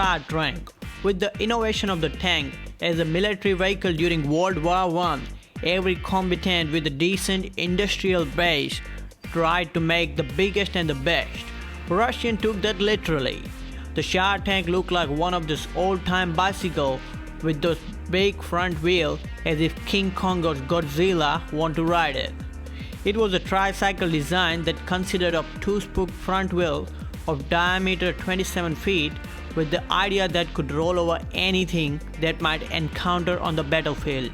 Tsar Tank. With the innovation of the tank as a military vehicle during World War I, every combatant with a decent industrial base tried to make the biggest and the best. Russian took that literally. The Tsar Tank looked like one of those old-time bicycles with those big front wheels, as if King Kong or Godzilla want to ride it. It was a tricycle design that consisted of two spoke front wheels of diameter 27 feet, with the idea that could roll over anything that might encounter on the battlefield.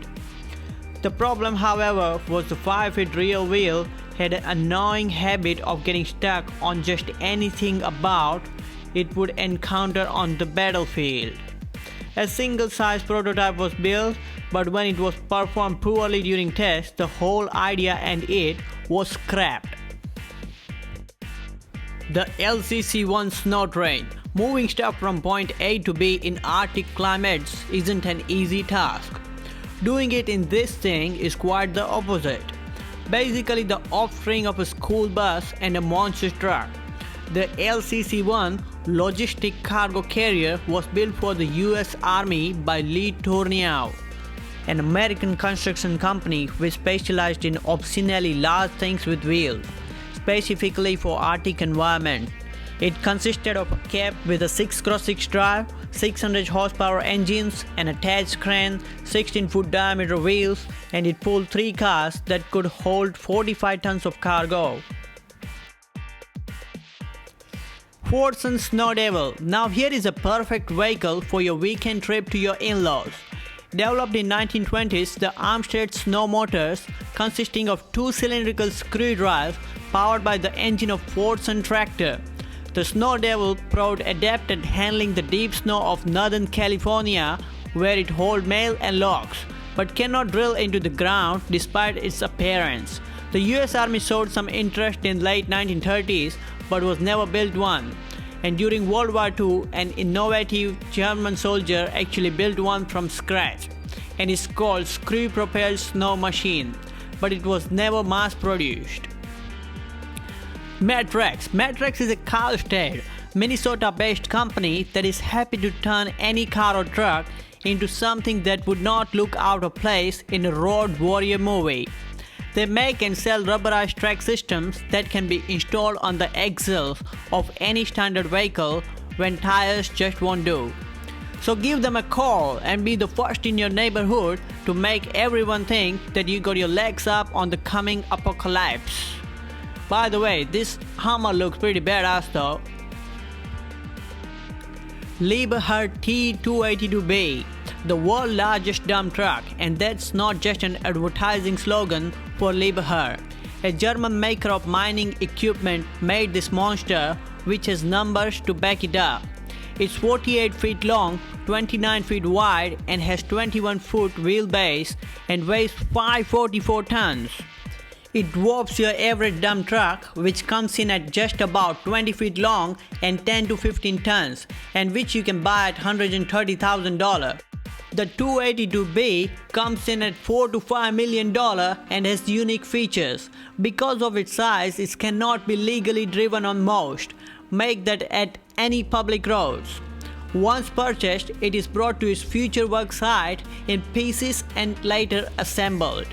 The problem, however, was the 5-feet rear wheel had an annoying habit of getting stuck on just anything about it would encounter on the battlefield. A single-size prototype was built, but when it was performed poorly during tests, the whole idea and it was scrapped. The LCC-1 Sno Train. Moving stuff from point A to B in Arctic climates isn't an easy task. Doing it in this thing is quite the opposite. Basically the offspring of a school bus and a monster truck. The LCC-1 logistic cargo carrier was built for the US Army by Lee Tourneau, an American construction company which specialized in obscenely large things with wheels, specifically for Arctic environment. It consisted of a cab with a 6x6 drive, 600 horsepower engines, an attached crane, 16-foot diameter wheels, and it pulled 3 cars that could hold 45 tons of cargo. Fordson Snow Devil. Now here is a perfect vehicle for your weekend trip to your in-laws. Developed in 1920s, the Armstead snow motors, consisting of 2 cylindrical screw drives powered by the engine of Fordson tractor. The Snow Devil proved adept at handling the deep snow of Northern California, where it holds mail and logs, but cannot drill into the ground despite its appearance. The US Army showed some interest in late 1930s, but was never built one. And during World War II, an innovative German soldier actually built one from scratch, and it's called screw-propelled snow machine, but it was never mass-produced. Mattracks. Mattracks is a Carlsted, Minnesota-based company that is happy to turn any car or truck into something that would not look out of place in a Road Warrior movie. They make and sell rubberized track systems that can be installed on the axles of any standard vehicle when tires just won't do. So give them a call and be the first in your neighborhood to make everyone think that you got your legs up on the coming apocalypse. By the way, this Hummer looks pretty badass though. Liebherr T282B, the world's largest dump truck, and that's not just an advertising slogan for Liebherr. A German maker of mining equipment made this monster, which has numbers to back it up. It's 48 feet long, 29 feet wide, and has 21-foot wheelbase and weighs 544 tons. It dwarfs your average dump truck, which comes in at just about 20 feet long and 10 to 15 tons, and which you can buy at $130,000. The 282B comes in at $4 to $5 million and has unique features. Because of its size, it cannot be legally driven on most. Make that at any public roads. Once purchased, it is brought to its future work site in pieces and later assembled.